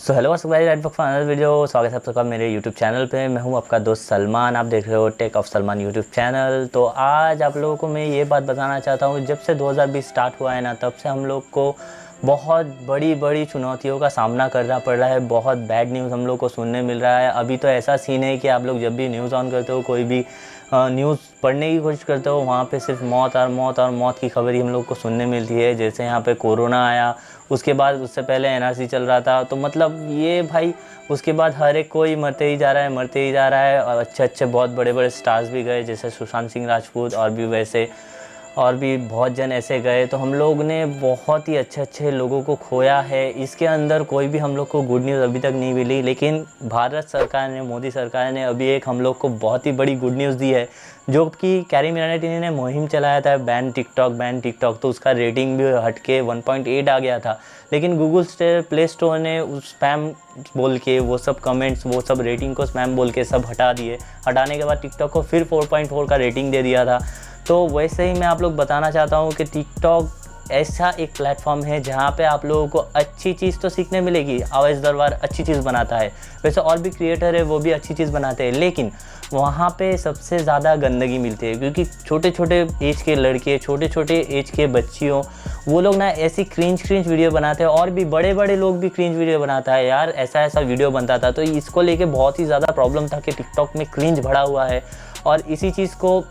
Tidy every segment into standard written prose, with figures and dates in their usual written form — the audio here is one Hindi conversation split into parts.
सो हेलो भाई रेड बुक फाइनल वीडियो। स्वागत है आप सबका मेरे यूट्यूब चैनल पे। मैं हूं आपका दोस्त सलमान, आप देख रहे हो take off Salman YouTube channel. तो आज आप लोगों को मैं ये बात बताना चाहता हूं, जब से 2020 स्टार्ट हुआ है ना, तब से हम लोग को बहुत बड़ी बड़ी चुनौतियों का सामना करना पड़ रहा है। बहुत बैड न्यूज़ हम लोग को सुनने मिल रहा है। अभी तो ऐसा सीन है कि आप लोग जब भी न्यूज़ ऑन करते हो, कोई भी न्यूज़ पढ़ने की कोशिश करते हो, वहाँ पे सिर्फ मौत और मौत और मौत की खबर ही हम लोग को सुनने मिलती है। जैसे यहाँ पे कोरोना आया, उसके बाद उससे पहले एनआरसी चल रहा था, तो मतलब ये भाई उसके बाद हर एक कोई मरते ही जा रहा है, मरते ही जा रहा है। और अच्छे अच्छे बहुत बड़े बड़े स्टार्स भी गए, जैसे सुशांत सिंह राजपूत, और भी वैसे और भी बहुत जन ऐसे गए। तो हम लोग ने बहुत ही अच्छे अच्छे लोगों को खोया है। इसके अंदर कोई भी हम लोग को गुड न्यूज़ अभी तक नहीं मिली, लेकिन भारत सरकार ने, मोदी सरकार ने अभी एक हम लोग को बहुत ही बड़ी गुड न्यूज़ दी है, जो कि कैरी मिनाटी ने मुहिम चलाया था बैन टिकटॉक, तो उसका रेटिंग भी हट के 1.8 आ गया था। लेकिन गूगल प्ले स्टोर ने उस स्पैम बोल के वो सब कमेंट्स, वो सब रेटिंग को स्पैम बोल के सब हटा दिए। हटाने के बाद टिकटॉक को फिर 4.4 का रेटिंग दे दिया था। तो वैसे ही मैं आप लोग बताना चाहता हूँ कि टिकटॉक ऐसा एक प्लेटफॉर्म है जहाँ पे आप लोगों को अच्छी चीज़ तो सीखने मिलेगी। आवेश दरबार अच्छी चीज़ बनाता है, वैसे और भी क्रिएटर है वो भी अच्छी चीज़ बनाते हैं, लेकिन वहाँ पे सबसे ज़्यादा गंदगी मिलती है, क्योंकि छोटे छोटे एज के लड़के, छोटे छोटे एज के बच्चियों, वो लोग ना ऐसी क्रिंज वीडियो बनाते हैं। और भी बड़े बड़े लोग भी क्रिंज वीडियो बनाता है यार, ऐसा वीडियो बनता था। तो इसको लेके बहुत ही ज़्यादा प्रॉब्लम था कि टिकटॉक में क्रिंज भरा हुआ है। और इसी चीज़ को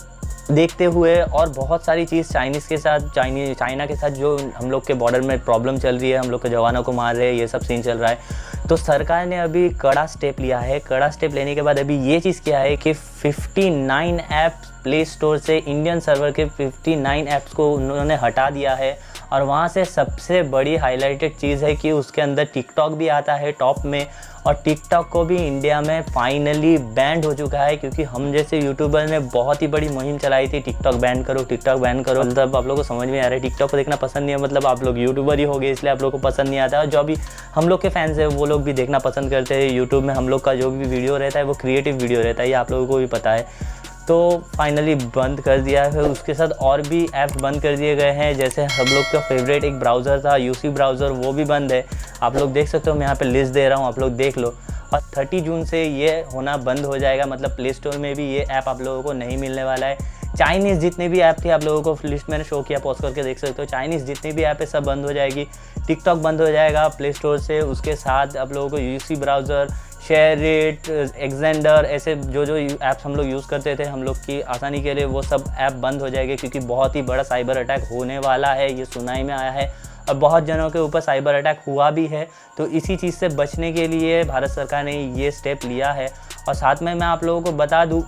देखते हुए और बहुत सारी चीज़ चाइना के साथ जो हम लोग के बॉर्डर में प्रॉब्लम चल रही है, हम लोग के जवानों को मार रहे हैं, ये सब सीन चल रहा है। तो सरकार ने अभी कड़ा स्टेप लिया है। कड़ा स्टेप लेने के बाद अभी ये चीज़ किया है कि 59 ऐप्स प्ले स्टोर से, इंडियन सर्वर के 59 ऐप्स को उन्होंने हटा दिया है। और वहाँ से सबसे बड़ी हाईलाइटेड चीज़ है कि उसके अंदर टिकटॉक भी आता है टॉप में। और टिकटॉक को भी इंडिया में फाइनली बैंड हो चुका है, क्योंकि हम जैसे यूट्यूबर ने बहुत ही बड़ी मुहिम चलाई थी, टिकटॉक बैन करो, टिकटॉक बैन करो। मतलब आप लोगों को समझ में आ रहा है, टिकटॉक को देखना पसंद नहीं है, मतलब आप लोग यूट्यूबर ही हो गए, इसलिए आप लोग को पसंद नहीं आता। और जो भी हम लोग के फैंस हैं वो लोग भी देखना पसंद करते हैं यूट्यूब में। हम लोग का जो भी वीडियो रहता है वो क्रिएटिव वीडियो रहता है, ये आप लोगों को भी पता है। तो फाइनली बंद कर दिया है। उसके साथ और भी ऐप्स बंद कर दिए गए हैं, जैसे हम लोग का फेवरेट एक ब्राउज़र था यूसी ब्राउज़र, वो भी बंद है। आप लोग देख सकते हो, मैं यहाँ पे लिस्ट दे रहा हूँ, आप लोग देख लो। और 30 जून से ये होना बंद हो जाएगा, मतलब प्ले स्टोर में भी ये ऐप आप लोगों को नहीं मिलने वाला है। चाइनीज़ जितने भी ऐप थे, आप लोगों को लिस्ट मैंने शो किया, पॉज करके देख सकते हो। चाइनीज़ जितने भी ऐप है सब बंद हो जाएगी। टिकटॉक बंद हो जाएगा प्ले स्टोर से। उसके साथ आप लोगों को यूसी ब्राउज़र, शेयरिट, एक्जेंडर, ऐसे जो ऐप्स हम लोग यूज़ करते थे हम लोग की आसानी के लिए, वो सब ऐप बंद हो जाएंगे, क्योंकि बहुत ही बड़ा साइबर अटैक होने वाला है, ये सुनाई में आया है। और बहुत जनों के ऊपर साइबर अटैक हुआ भी है। तो इसी चीज़ से बचने के लिए भारत सरकार ने ये स्टेप लिया है। और साथ में मैं आप लोगों को बता दूं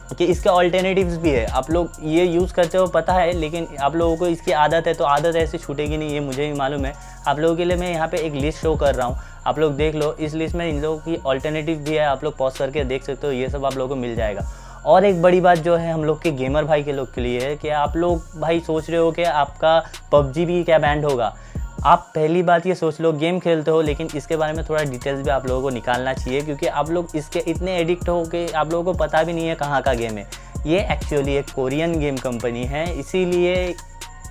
कि इसके ऑल्टरनेटिव्स भी है। आप लोग ये यूज़ करते हो पता है, लेकिन आप लोगों को इसकी आदत है, तो आदत ऐसे छूटेगी नहीं, ये मुझे भी मालूम है। आप लोगों के लिए मैं यहाँ पे एक लिस्ट शो कर रहा हूँ, आप लोग देख लो। इस लिस्ट में इन लोगों की ऑल्टरनेटिव भी है, आप लोग पॉज करके देख सकते हो, ये सब आप लोगों को मिल जाएगा। और एक बड़ी बात जो है हम लोग के गेमर भाई के लोग के लिए है कि आप लोग भाई सोच रहे हो कि आपका पबजी भी क्या बैंड होगा। आप पहली बात ये सोच लो, गेम खेलते हो, लेकिन इसके बारे में थोड़ा डिटेल्स भी आप लोगों को निकालना चाहिए, क्योंकि आप लोग इसके इतने एडिक्ट हो कि आप लोगों को पता भी नहीं है कहाँ का गेम है। ये एक्चुअली एक कोरियन गेम कंपनी है, इसीलिए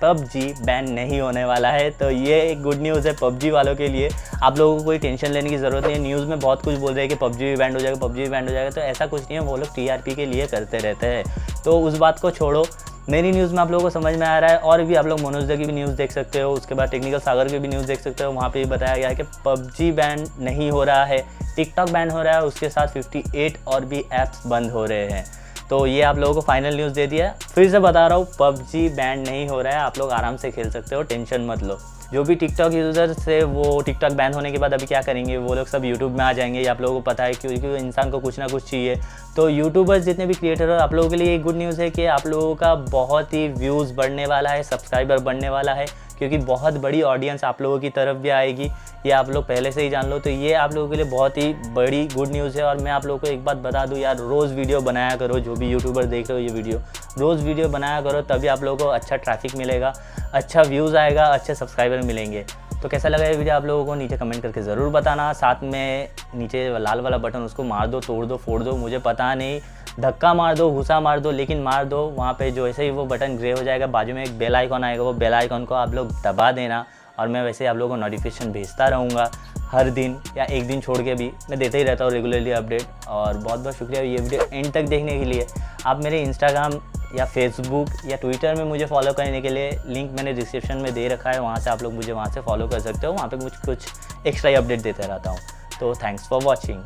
पबजी बैन नहीं होने वाला है। तो ये एक गुड न्यूज़ है पबजी वालों के लिए। आप लोगों को कोई टेंशन लेने की ज़रूरत नहीं है। न्यूज़ में बहुत कुछ बोल रहे हैं कि पबजी भी बैंड हो जाएगा, पबजी भी बैंड हो जाएगा, तो ऐसा कुछ नहीं है, वो लोग टीआरपी के लिए करते रहते हैं। तो उस बात को छोड़ो, मेरी न्यूज़ में आप लोगों को समझ में आ रहा है। और भी आप लोग मनोज दा की भी न्यूज़ देख सकते हो, उसके बाद टेक्निकल सागर की भी न्यूज़ देख सकते हो। वहाँ पे भी बताया गया है कि पबजी बैन नहीं हो रहा है, टिकटॉक बैन हो रहा है, उसके साथ 58 और भी ऐप्स बंद हो रहे हैं। तो ये आप लोगों को फाइनल न्यूज़ दे दिया है। फिर से बता रहा हूँ, पबजी बैन नहीं हो रहा है, आप लोग आराम से खेल सकते हो, टेंशन मत लो। जो भी टिकटॉक यूज़र से वो टिकटॉक बैन होने के बाद अभी क्या करेंगे, वो लोग सब यूट्यूब में आ जाएंगे, ये आप लोगों को पता है, क्योंकि इंसान को कुछ ना कुछ चाहिए। तो यूट्यूबर्स जितने भी क्रिएटर हो, आप लोगों के लिए एक गुड न्यूज़ है कि आप लोगों का बहुत ही व्यूज़ बढ़ने वाला है, सब्सक्राइबर बढ़ने वाला है, क्योंकि बहुत बड़ी ऑडियंस आप लोगों की तरफ भी आएगी। ये आप लोग पहले से ही जान लो। तो ये आप लोगों के लिए बहुत ही बड़ी गुड न्यूज़ है। और मैं आप लोगों को एक बात बता दूं यार, रोज़ वीडियो बनाया करो, जो भी यूट्यूबर देख रहे हो ये वीडियो, रोज़ वीडियो बनाया करो, तभी आप लोगों को अच्छा ट्रैफिक मिलेगा, अच्छा व्यूज़ आएगा, अच्छे सब्सक्राइबर मिलेंगे। तो कैसा लगा ये वीडियो आप लोगों को नीचे कमेंट करके ज़रूर बताना। साथ में नीचे लाल वाला बटन, उसको मार दो, तोड़ दो, फोड़ दो, मुझे पता नहीं, धक्का मार दो, घुसा मार दो, लेकिन मार दो। वहाँ पे जो ऐसे ही वो बटन ग्रे हो जाएगा, बाजू में एक बेल आइकॉन आएगा, वो बेल आइकॉन को आप लोग दबा देना। और मैं वैसे आप लोगों को नोटिफिकेशन भेजता रहूँगा। हर दिन या एक दिन छोड़ के भी मैं देते ही रहता हूँ रेगुलरली अपडेट। और बहुत बहुत शुक्रिया ये वीडियो एंड तक देखने के लिए। आप मेरे इंस्टाग्राम या फेसबुक या ट्विटर में मुझे फॉलो करने के लिए लिंक मैंने डिस्क्रिप्शन में दे रखा है, वहाँ से आप लोग मुझे वहाँ से फॉलो कर सकते हो। वहाँ पे कुछ एक्स्ट्रा अपडेट देते रहता हूँ। तो थैंक्स फॉर वॉचिंग।